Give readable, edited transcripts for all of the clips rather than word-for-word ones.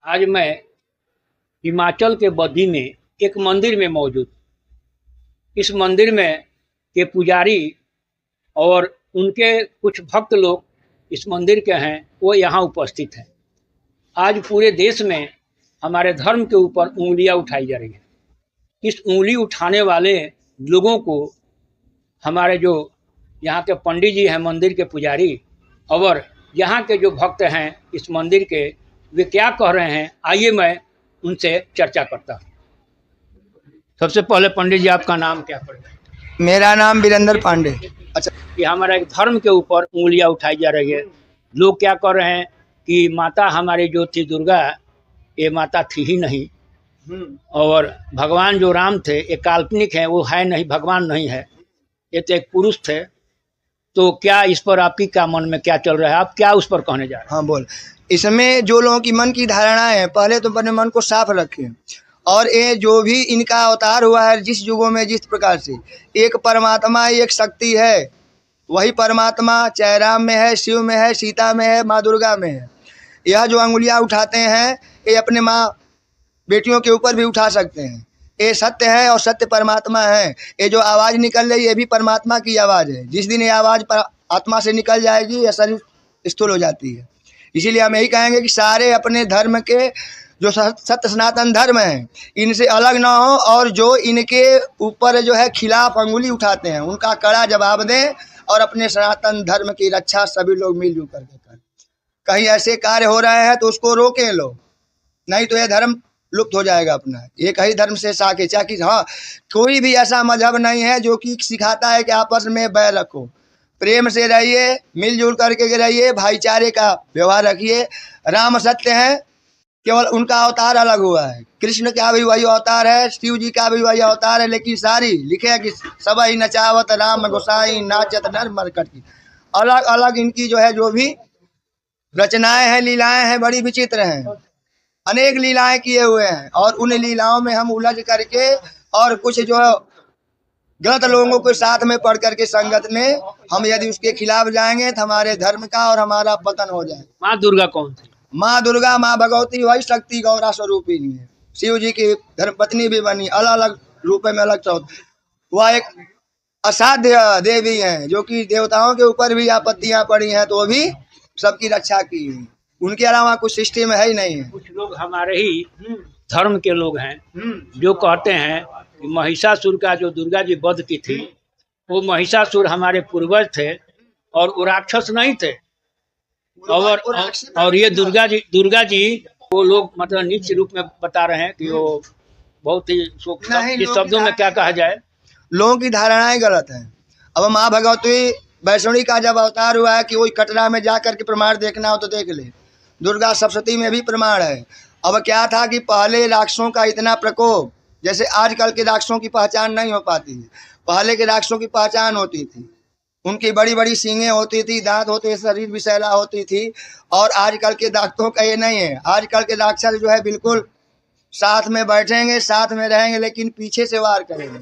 आज मैं हिमाचल के बद्दी में एक मंदिर में मौजूद। इस मंदिर में के पुजारी और उनके कुछ भक्त लोग इस मंदिर के हैं, वो यहाँ उपस्थित हैं। आज पूरे देश में हमारे धर्म के ऊपर उंगलियां उठाई जा रही हैं। इस उंगली उठाने वाले लोगों को हमारे जो यहाँ के पंडित जी हैं, मंदिर के पुजारी, और यहाँ के जो भक्त हैं इस मंदिर के, वे क्या कह रहे हैं, आइए मैं उनसे चर्चा करता हूँ। सबसे पहले पंडित जी, आपका नाम क्या पड़ेगा? मेरा नाम वीरेंद्र पांडे। अच्छा, कि हमारा एक धर्म के ऊपर उंगलियां उठाई जा रही है। लोग क्या कह रहे हैं कि माता हमारी जो थी दुर्गा, ये माता थी ही नहीं, और भगवान जो राम थे ये काल्पनिक है, वो है नहीं, भगवान नहीं है, ये तो एक पुरुष थे। तो क्या इस पर आपकी क्या मन में क्या चल रहा है, आप क्या उस पर कहने जा रहे हैं? हाँ बोल। इसमें जो लोगों की मन की धारणाएं हैं, पहले तो अपने मन को साफ रखें। और ये जो भी इनका अवतार हुआ है, जिस युगों में जिस प्रकार से, एक परमात्मा एक शक्ति है। वही परमात्मा चाहे राम में है, शिव में है, सीता में है, माँ दुर्गा में है। यह जो अंगुलियां उठाते हैं, ये अपने माँ बेटियों के ऊपर भी उठा सकते हैं। ये सत्य है और सत्य परमात्मा है। ये जो आवाज़ निकल रही है, ये भी परमात्मा की आवाज़ है। जिस दिन ये आवाज़ पर आत्मा से निकल जाएगी, यह शरीर स्थूल हो जाती है। इसीलिए हम यही कहेंगे कि सारे अपने धर्म के जो सत्य सनातन धर्म है, इनसे अलग ना हो, और जो इनके ऊपर जो है खिलाफ अंगुली उठाते हैं, उनका कड़ा जवाब दें और अपने सनातन धर्म की रक्षा सभी लोग मिलजुल करके करें। कहीं ऐसे कार्य हो रहे हैं तो उसको रोकें लोग, नहीं तो यह धर्म लुप्त हो जाएगा अपना। एक ही धर्म से साके चाकि, हाँ, कोई भी ऐसा मजहब नहीं है जो कि सिखाता है कि आपस में बैर रखो। प्रेम से रहिए, मिलजुल करके रहिए, भाईचारे का व्यवहार रखिए। राम सत्य है, केवल उनका अवतार अलग हुआ है। कृष्ण का भी वही अवतार है, शिव जी का भी वही अवतार है, लेकिन सारी लिखे है कि सबई नचावत राम गोसाई नाचत नर मरकट की। अलग अलग इनकी जो है, जो भी रचनाएं हैं, लीलाएं हैं, बड़ी विचित्र हैं। अनेक लीलाएं किए हुए हैं, और उन लीलाओं में हम उलझ करके और कुछ जो है गलत लोगों के साथ में पढ़ करके संगत में हम यदि उसके खिलाफ जाएंगे तो हमारे धर्म का और हमारा पतन हो जाएगा। माँ दुर्गा कौन थी? माँ दुर्गा, माँ भगवती वही शक्ति गौरा स्वरूपिणी है। शिव जी की धर्मपत्नी भी बनी, अलग अलग रूप में अलग चौथ। वह एक असाध्य देवी हैं, जो कि देवताओं के ऊपर भी आपत्तियां पड़ी हैं तो भी सबकी रक्षा की है। उनके अलावा कुछ सिस्टम है ही नहीं है। कुछ लोग हमारे ही धर्म के लोग हैं जो कहते हैं कि महिषासुर का जो दुर्गा जी वध की थी, वो महिषासुर हमारे पूर्वज थे और वो राक्षस नहीं थे। और ये दुर्गा जी वो लोग मतलब नीच रूप में बता रहे हैं कि वो बहुत ही इस शब्दों में क्या कहा जाए, लोगों की धारणाएं गलत हैं। अब माँ भगवती वैष्णवी का जब अवतार हुआ है कि वही कटरा में जा करके प्रमाण देखना हो तो देख ले। दुर्गा सप्तशती में भी प्रमाण है। अब क्या था कि पहले राक्षसों का इतना प्रकोप, जैसे आजकल के राक्षसों की पहचान नहीं हो पाती है। पहले के राक्षसों की पहचान होती थी, उनकी बड़ी बड़ी सींगें होती थी, दांत होते, शरीर विषैला होती थी। और आजकल के राक्षसों का ये नहीं है। आजकल के राक्षस जो है बिल्कुल साथ में बैठेंगे, साथ में रहेंगे, लेकिन पीछे से वार करेंगे,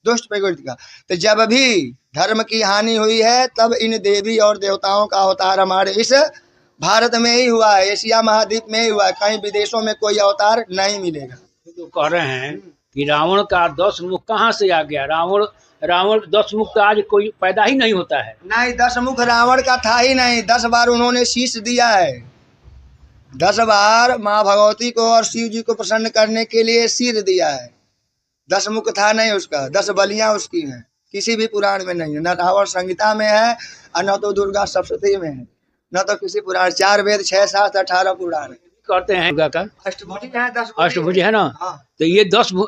दुष्ट प्रकृति का। तो जब भी धर्म की हानि हुई है, तब इन देवी और देवताओं का अवतार हमारे इस भारत में ही हुआ है, एशिया महाद्वीप में ही हुआ है। कहीं विदेशों में कोई अवतार नहीं मिलेगा। तो कह रहे हैं कि रावण का 10 मुख कहाँ से आ गया? रावण 10 मुख तो आज कोई पैदा ही नहीं होता है। नहीं, 10 मुख रावण का था ही नहीं। 10 बार उन्होंने शीश दिया है। 10 बार माँ भगवती को और शिव जी को प्रसन्न करने के लिए सिर दिया है। 10 मुख था नहीं उसका, 10 बलियां उसकी हैं। किसी भी पुराण में नहीं है, न रावण संहिता में है और न तो दुर्गा सप्तशती में है, न तो किसी पुराण। 4 वेद 6 शास्त्र 18 पुराण कहते हैं दुर्गा का अष्टभुजी है, 10 अष्टभुज है ना। हाँ। तो ये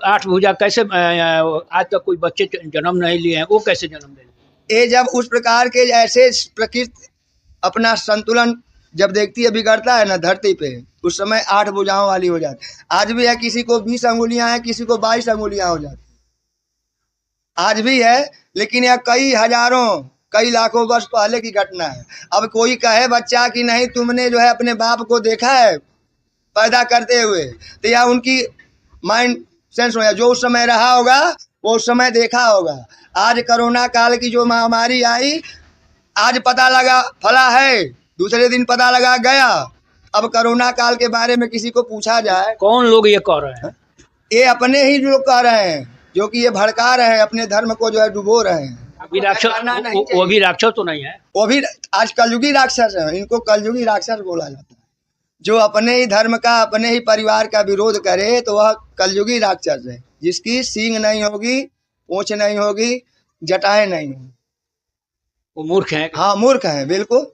8 भुजा कैसे, आज तक कोई बच्चे जन्म नहीं लिए हैं, वो कैसे जन्म ले? ये जब उस प्रकार के ऐसे प्रकृति अपना संतुलन जब देखती है बिगड़ता है ना धरती पे, उस समय 8 भुजाओं वाली हो जाती। आज भी है, किसी को 20 अंगुलियां हैं, किसी को 22 अंगुलियां हो जाती, आज भी है। लेकिन यह कई हजारों कई लाखों वर्ष पहले की घटना है। अब कोई कहे बच्चा कि नहीं तुमने जो है अपने बाप को देखा है पैदा करते हुए, तो यह उनकी माइंड सेंस हो, जो उस समय रहा होगा वो उस समय देखा होगा। आज कोरोना काल की जो महामारी आई, आज पता लगा फला है, दूसरे दिन पता लगा गया। अब कोरोना काल के बारे में किसी को पूछा जाए, कौन लोग ये कह रहे हैं? ये अपने ही लोग कह रहे हैं, जो कि ये भड़का रहे हैं, अपने धर्म को जो है डुबो रहे हैं। अभी राक्षस, वो भी राक्षस तो नहीं है? वो भी आज कलयुगी राक्षस है, इनको कलयुगी राक्षस बोला जाता है। जो अपने ही धर्म का, अपने ही परिवार का विरोध करे तो वह कलयुगी राक्षस है, जिसकी सींग नहीं होगी, पूंछ नहीं होगी, जटाएं नहीं होगी, वो मूर्ख है। हाँ मूर्ख है बिल्कुल।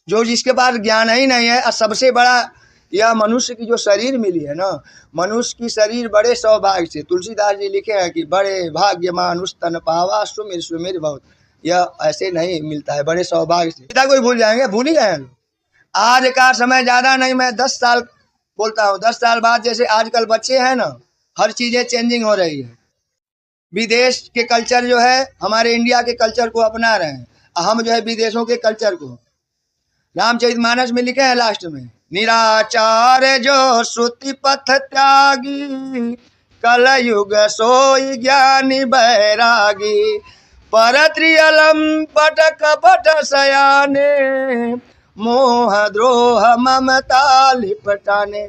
जो जिसके पास ज्ञान ही नहीं है। और सबसे बड़ा यह मनुष्य की जो शरीर मिली है ना, मनुष्य की शरीर बड़े सौभाग्य से, तुलसीदास जी लिखे हैं कि बड़े भाग्य मानुष तन पावा सुमिर सुमिर बहुत, यह ऐसे नहीं मिलता है, बड़े सौभाग्य से। पिता कोई भूल जाएंगे, भूल ही गए हैं लोग। आज का समय ज़्यादा नहीं, मैं 10 साल बोलता हूँ, 10 साल बाद जैसे आजकल बच्चे हैं ना, हर चीज़ें चेंजिंग हो रही है। विदेश के कल्चर जो है हमारे इंडिया के कल्चर को अपना रहे हैं, हम जो है विदेशों के कल्चर को। रामचरितमानस में लिखे हैं लास्ट में, निराचार जो श्रुति पथ त्यागी, कलयुग सोई ज्ञानी बैरागी, परत्रियलम पट कपट सयाने, मोह द्रोह ममता लिपटाने।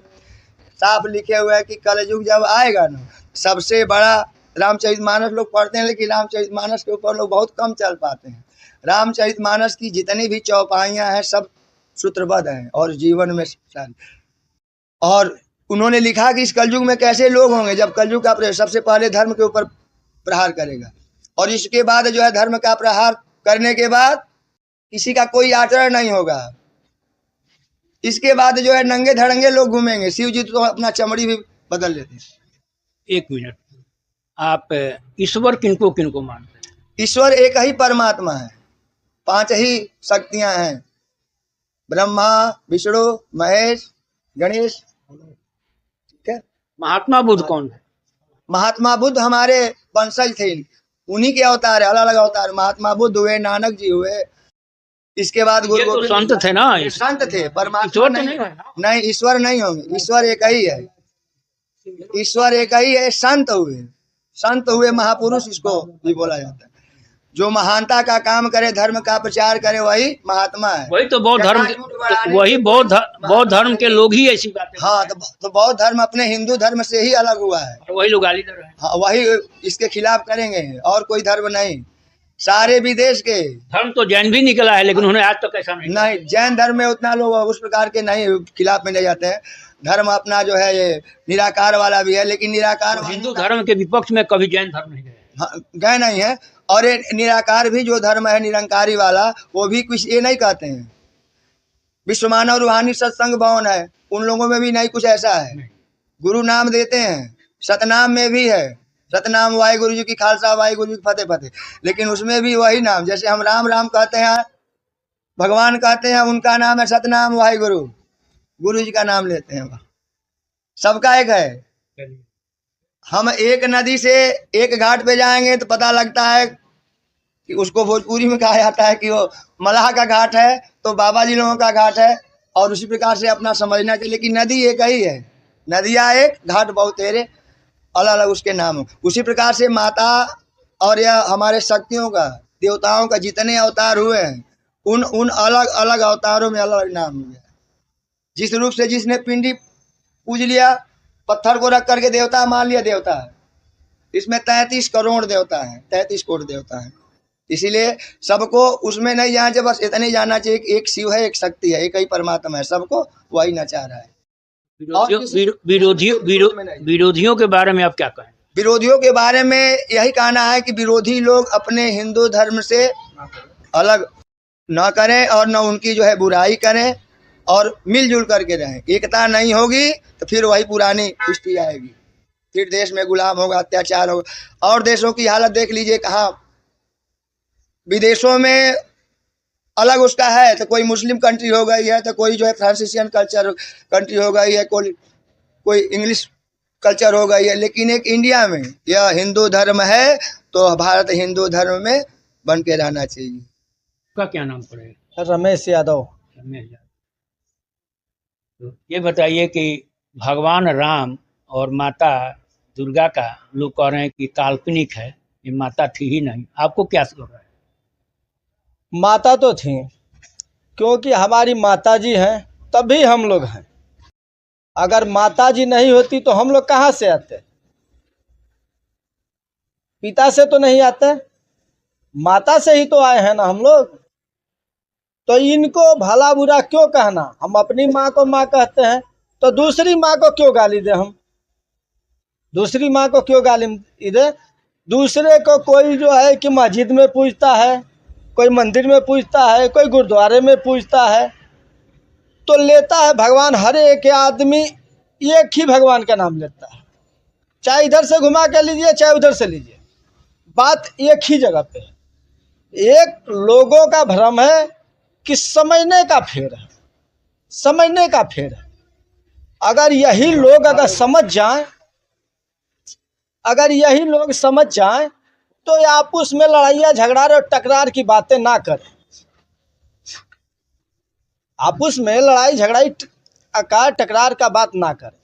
साफ लिखे हुए है कि कलयुग जब आएगा ना, सबसे बड़ा, रामचरितमानस लोग पढ़ते हैं लेकिन रामचरितमानस के ऊपर लोग बहुत कम चल पाते हैं। रामचरितमानस की जितनी भी चौपाइयाँ हैं सब सूत्रबद्ध हैं और जीवन में सारी। और उन्होंने लिखा कि इस कलयुग में कैसे लोग होंगे, जब कलयुग का सबसे पहले धर्म के ऊपर प्रहार करेगा, और इसके बाद जो है धर्म का प्रहार करने के बाद किसी का कोई आचरण नहीं होगा। इसके बाद जो है नंगे धड़ंगे लोग घूमेंगे। शिव जी तो अपना चमड़ी भी बदल लेते हैं। 1 मिनट, आप ईश्वर किनको किनको मानते हैं? ईश्वर एक ही परमात्मा है, 5 ही शक्तियां हैं, ब्रह्मा विष्णु महेश गणेश। ठीक है। महात्मा बुद्ध कौन है? महात्मा बुद्ध हमारे वंशज थे, उन्हीं के अवतार है, अलग अलग अवतार। महात्मा बुद्ध हुए, नानक जी हुए, इसके बाद गुरु तो संत थे ना, संत थे। परमात्मा ईश्वर तो नहीं, नहीं ईश्वर नहीं होंगे, ईश्वर एक ही है, ईश्वर एक ही है। संत हुए महापुरुष, इसको भी बोला जाता है। जो महानता का काम करे, धर्म का प्रचार करे, वही महात्मा है। वही तो बौद्ध धर्म, वही बौद्ध धर्म के लोग ही ऐसी बातें। हाँ, तो बौद्ध धर्म अपने हिंदू धर्म से ही अलग हुआ है, वही लोग गाली दे रहे हैं। हाँ, वही इसके खिलाफ करेंगे, और कोई धर्म नहीं। सारे विदेश के धर्म तो जैन भी निकला है, लेकिन उन्होंने आज तक ऐसा नहीं, जैन धर्म में उतना लोग उस प्रकार के नहीं खिलाफ में ले जाते हैं। धर्म अपना जो है ये निराकार वाला भी है, लेकिन निराकार हिंदू धर्म के विपक्ष में कभी जैन धर्म नहीं गए। हाँ, गए नहीं है। और ये निराकार भी जो धर्म है निरंकारी वाला, वो भी कुछ ये नहीं कहते हैं। विश्व मानव रूहानी सत्संग भवन है, उन लोगों में भी नहीं कुछ ऐसा है। गुरु नाम देते हैं, सतनाम में भी है, सतनाम वाहिगुरु जी की खालसा वाहिगुरु जी की फतेह फतेह, लेकिन उसमें भी वही नाम, जैसे हम राम राम कहते हैं, भगवान कहते हैं, उनका नाम है सतनाम वाहिगुरु, गुरु जी का नाम लेते हैं। सबका एक है। हम एक नदी से एक घाट पे जाएंगे तो पता लगता है कि उसको भोजपुरी में कहा जाता है कि वो मलाह का घाट है, तो बाबा जी लोगों का घाट है, और उसी प्रकार से अपना समझना चाहिए। लेकिन नदी एक ही है, नदियाँ एक, घाट बहुत तेरे, अलग अलग उसके नाम हो। उसी प्रकार से माता और यह हमारे शक्तियों का, देवताओं का जितने अवतार हुए हैं, उन अलग अलग अवतारों में अलग अलग नाम हुए। जिस रूप से जिसने पिंडी पूज लिया, पत्थर को रख करके देवता मान लिया, देवता है। इसमें 33 करोड़ देवता है, 33 कोटि देवता है। इसीलिए सबको उसमें नहीं जाना चाहिए, बस इतने जाना चाहिए कि एक शिव है, एक शक्ति है, एक ही परमात्मा है, सबको वही नचा रहा है। विरोधियों के बारे में आप क्या कहें? विरोधियों के बारे में यही कहना है कि विरोधी लोग अपने हिंदू धर्म से अलग न करें और न उनकी जो है बुराई करें, और मिलजुल करके रहें। एकता नहीं होगी तो फिर वही पुरानी स्थिति आएगी, फिर देश में गुलाम होगा, अत्याचार होगा। और देशों की हालत देख लीजिए, कहाँ विदेशों में अलग उसका है, तो कोई मुस्लिम कंट्री हो गई है, तो कोई जो है फ्रांसीसियन कल्चर कंट्री हो गई है, कोई इंग्लिश कल्चर हो गई है। लेकिन एक इंडिया में यह हिंदू धर्म है, तो भारत हिंदू धर्म में बन के रहना चाहिए। का क्या नाम पड़ेगा? रमेश यादव। रमेश यादव। तो ये बताइए कि भगवान राम और माता दुर्गा का लोग कह रहे हैं कि काल्पनिक है, ये माता थी ही नहीं, आपको क्या लग रहा है? माता तो थी, क्योंकि हमारी माता जी हैं तभी हम लोग हैं। अगर माता जी नहीं होती तो हम लोग कहाँ से आते? पिता से तो नहीं आते, माता से ही तो आए हैं ना हम लोग। तो इनको भला बुरा क्यों कहना? हम अपनी माँ को माँ कहते हैं तो दूसरी माँ को क्यों गाली दे? हम दूसरी माँ को क्यों गाली दे? दूसरे को कोई जो है कि मस्जिद में पूजता है, कोई मंदिर में पूजता है, कोई गुरुद्वारे में पूजता है, तो लेता है भगवान। हर एक आदमी एक ही भगवान का नाम लेता है, चाहे इधर से घुमा के लीजिए चाहे उधर से लीजिए, बात एक ही जगह पे है। एक लोगों का भ्रम है कि समझने का फेर है, समझने का फेर है। अगर यही लोग अगर समझ जाएं, अगर यही लोग समझ जाएं तो आपस में लड़ाइयाँ झगड़ा और टकरार की बातें ना करें। आपस में लड़ाई झगड़ाई का टकरार का बात ना करें,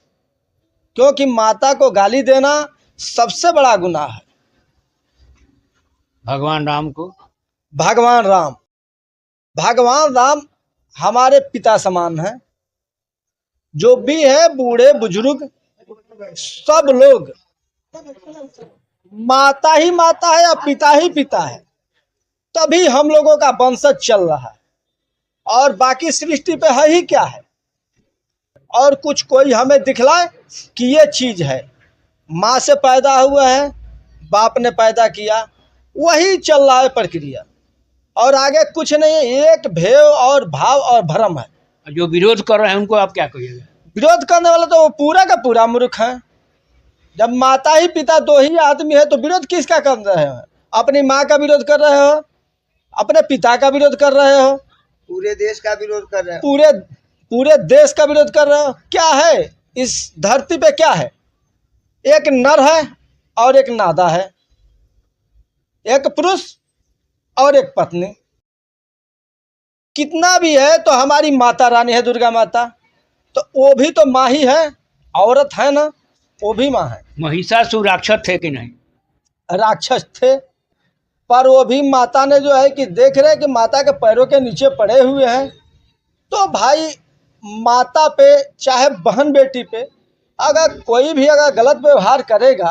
क्योंकि माता को गाली देना सबसे बड़ा गुनाह है। भगवान राम को, भगवान राम हमारे पिता समान हैं। जो भी है बूढ़े बुजुर्ग सब लोग, माता ही माता है या पिता ही पिता है, तभी हम लोगों का वंशज चल रहा है। और बाकी सृष्टि पे है ही क्या है? और कुछ कोई हमें दिखलाए कि ये चीज है। माँ से पैदा हुआ है, बाप ने पैदा किया, वही चल रहा है प्रक्रिया, और आगे कुछ नहीं है। एक भेव और भाव और भ्रम है। जो विरोध कर रहे हैं उनको आप क्या कहिएगा? विरोध करने वाला तो वो पूरा का पूरा मूर्ख है। जब माता ही पिता दो ही आदमी है तो विरोध किसका कर रहे हो? अपनी माँ का विरोध कर रहे हो, अपने पिता का विरोध कर रहे हो, पूरे देश का विरोध कर रहे हैं। पूरे देश का विरोध कर रहे हो। क्या है इस धरती पे? क्या है? एक नर है और एक नादा है, एक पुरुष और एक पत्नी। कितना भी है तो हमारी माता रानी है, दुर्गा माता, तो वो भी तो माँ ही है, औरत है ना, वो भी माँ है। महिषासुर राक्षस थे कि नहीं? राक्षस थे, पर वो भी माता ने जो है कि देख रहे कि माता के पैरों के नीचे पड़े हुए हैं, तो भाई माता पे चाहे बहन बेटी पे अगर कोई भी अगर गलत व्यवहार करेगा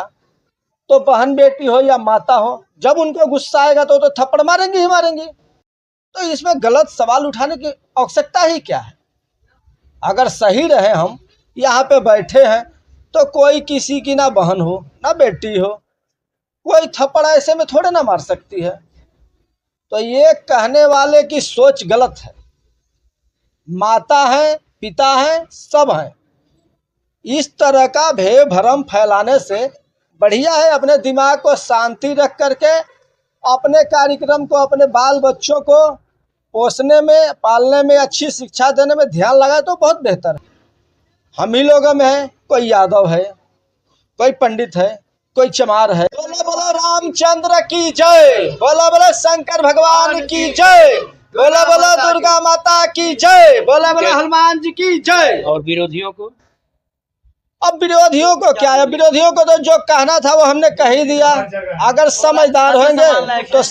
तो बहन बेटी हो या माता हो, जब उनको गुस्सा आएगा तो थप्पड़ मारेंगे ही मारेंगे। तो इसमें गलत सवाल उठाने की आवश्यकता ही क्या है? अगर सही रहे, हम यहाँ पे बैठे हैं तो कोई किसी की ना बहन हो ना बेटी हो, कोई थप्पड़ ऐसे में थोड़े ना मार सकती है। तो ये कहने वाले की सोच गलत है। माता है, पिता है, सब हैं। इस तरह का भेद भ्रम फैलाने से बढ़िया है अपने दिमाग को शांति रख करके अपने कार्यक्रम को, अपने बाल बच्चों को पोसने में, पालने में, अच्छी शिक्षा देने में ध्यान लगाए तो बहुत बेहतर है। हम ही लोगों में है, कोई यादव है, कोई पंडित है, कोई चमार है। बोलो बोलो रामचंद्र की जय, बोलो बोलो शंकर भगवान की जय, बोलो बोलो दुर्गा माता की जय, बोलो बोलो हनुमान जी की जय। और विरोधियों को? अब विरोधियों को क्या है? विरोधियों को तो जो कहना था वो हमने कह ही दिया। अगर समझदार होंगे तो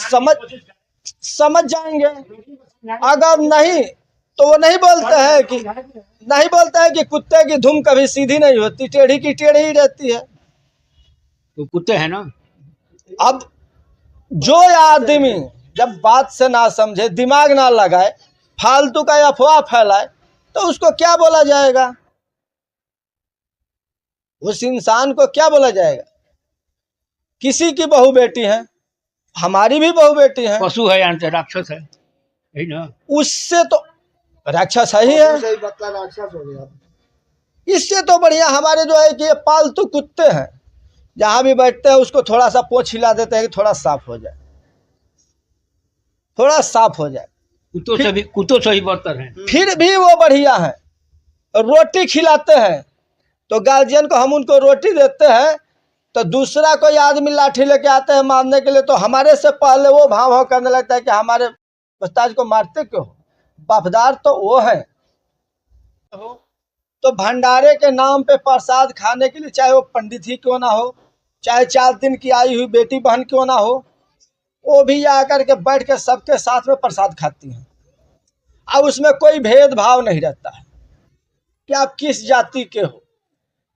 समझ जाएंगे, अगर नहीं तो वो नहीं बोलते हैं कि कुत्ते की धुन कभी सीधी नहीं होती, टेढ़ी की टेढ़ी ही रहती है। तो कुत्ते हैं ना। अब जो आदमी जब बात से ना समझे, दिमाग ना लगाए, फालतू का अफवाह फैलाए, तो उसको क्या बोला जाएगा? उस इंसान को क्या बोला जाएगा? किसी की बहू बेटी है, हमारी भी बहू बेटी है। पशु है यानी राक्षस है, यही ना? उससे तो राक्षस ही है, सही बतला, राक्षस हो गया। इससे तो बढ़िया हमारे जो है कि ये पालतू कुत्ते हैं, जहां भी बैठते हैं उसको थोड़ा सा पोंछ हिला देते हैं कि थोड़ा साफ हो जाए, थोड़ा साफ हो जाए। कुत्तों से भी बदतर हैं। फिर भी वो बढ़िया है। रोटी खिलाते हैं तो गार्जियन को हम उनको रोटी देते हैं, तो दूसरा कोई आदमी लाठी लेके आते हैं मारने के लिए, तो हमारे से पहले वो भाव भाव करने लगता है कि हमारे उस्ताद को मारते क्यों? बफदार तो वो है। तो भंडारे के नाम पे प्रसाद खाने के लिए, चाहे वो पंडित ही क्यों ना हो, चाहे 4 दिन की आई हुई बेटी बहन क्यों ना हो, वो भी आकर के बैठ के सबके साथ में प्रसाद खाती हैं। अब उसमें कोई भेदभाव नहीं रहता है। कि आप किस जाति के हो,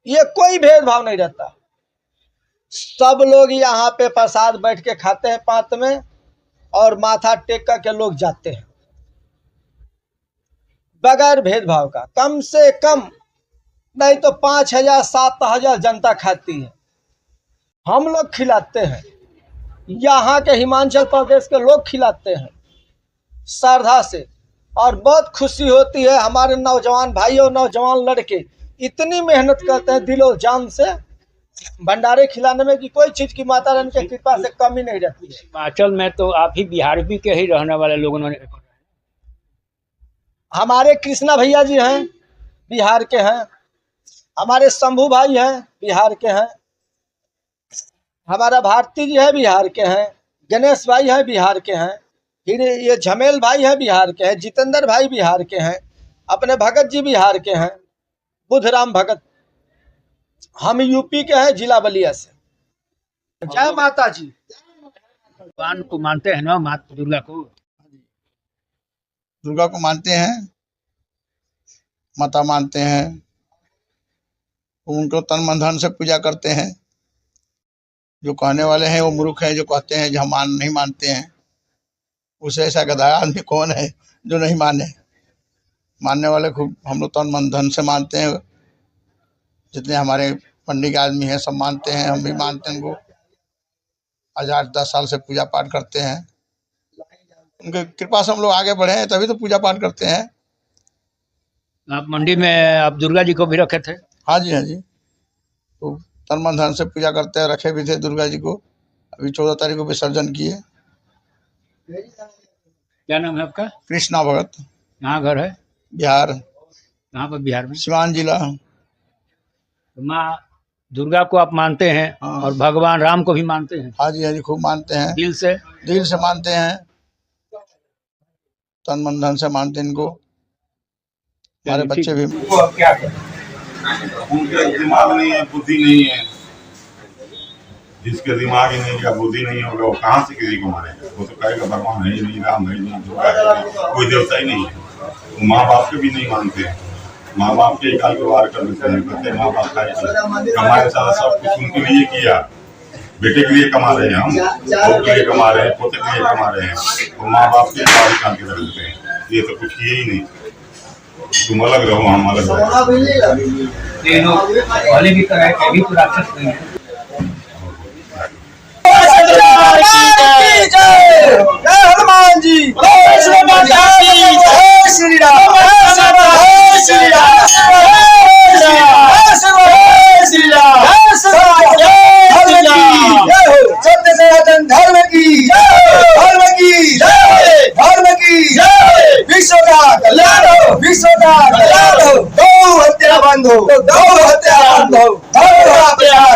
ये कोई भेदभाव नहीं रहता। सब लोग यहाँ पे प्रसाद बैठ के खाते हैं पांत में, और माथा टेक के लोग जाते हैं बगैर भेदभाव का। कम से कम नहीं तो 5,000 7,000 जनता खाती है, हम लोग खिलाते हैं, यहाँ के हिमाचल प्रदेश के लोग खिलाते हैं श्रद्धा से। और बहुत खुशी होती है, हमारे नौजवान भाई और नौजवान लड़के इतनी मेहनत करते हैं दिलो जान से भंडारे खिलाने में कि कोई चीज की माता रानी की कृपा से कमी नहीं रहती है। हिमाचल में तो आप ही बिहार भी के ही रहने वाले लोगों ने। हमारे कृष्णा भैया जी हैं, बिहार के हैं। हमारे शंभू भाई हैं, बिहार के हैं। हमारा भारती जी है, बिहार के हैं। गणेश भाई हैं, बिहार के हैं। फिर ये झमेल भाई हैं, बिहार के हैं। जितेंद्र भाई बिहार के हैं। अपने भगत जी बिहार के हैं, बुधराम भगत। हम यूपी के हैं, जिला बलिया से। जय माता जी। भगवान को मानते हैं ना, माता दुर्गा को? दुर्गा को मानते हैं, माता मानते हैं, उनको तन मन धन से पूजा करते हैं। जो कहने वाले हैं वो मूर्ख हैं, जो कहते हैं जो हम नहीं मानते हैं। उसे ऐसा गधा आदमी कौन है जो नहीं माने। मानने वाले खूब हम लोग तन मन धन से मानते हैं। जितने हमारे पंडित आदमी हैं सब मानते हैं, हम भी मानते हैं उनको। आज 8-10 साल से पूजा पाठ करते हैं। उनके कृपा से हम लोग आगे बढ़े हैं, तभी तो पूजा पाठ करते हैं। आप मंडी में आप दुर्गा जी को भी रखे थे? हाँ जी, हाँ जी। तो तन मन धन से पूजा करते हैं, रखे भी थे दुर्गा जी को। अभी 14 तारीख को विसर्जन किए। क्या नाम है आपका? कृष्णा भगत। कहाँ घर है? बिहार। कहाँ पर बिहार में? सिवान जिला। तो माँ दुर्गा को आप मानते हैं? हाँ। और भगवान राम को भी मानते हैं? हाँ जी, हाँ जी, खूब मानते हैं। दिल से? दिल से मानते हैं, तन मन धन से मानते हैं इनको। हमारे बच्चे भी। क्या करें? उनके दिमाग नहीं है, बुद्धि नहीं है। जिसके दिमाग ही नहीं या बुद्धि नहीं होगा वो कहाँ से किसी को मारेगा? वो तो कहेगा भगवान है ही नहीं, राम है ही नहीं, दुर्गा है ही नहीं, कोई देवता ही नहीं है। वो माँ बाप के भी नहीं मानते हैं। माँ बाप के काल के वार कर देते हैं, कहते माँ बाप का कमाए सारा सब कुछ उनके लिए किया। बेटे के लिए कमा रहे हैं, हम बहू के लिए कमा रहे हैं, पोते के लिए कमा रहे हैं, तो माँ बाप के काल निकाल के रख देते हैं। ये तो कुछ किए ही नहीं। तुम अलग रहो, हम अलग रहो। ये लोग पहले की तरह के भी तो राक्षस नहीं है। जय हनुमान जी, जय श्री राम, जय श्री राम, जय श्री राम, सत्य सनातन धर्म की, धर्म की, धर्म की, विश्व का कल्याण हो, विश्व का कल्याण हो। गौ हत्या बंद हो, गौ हत्या बंद हो, धर्म का प्रयास।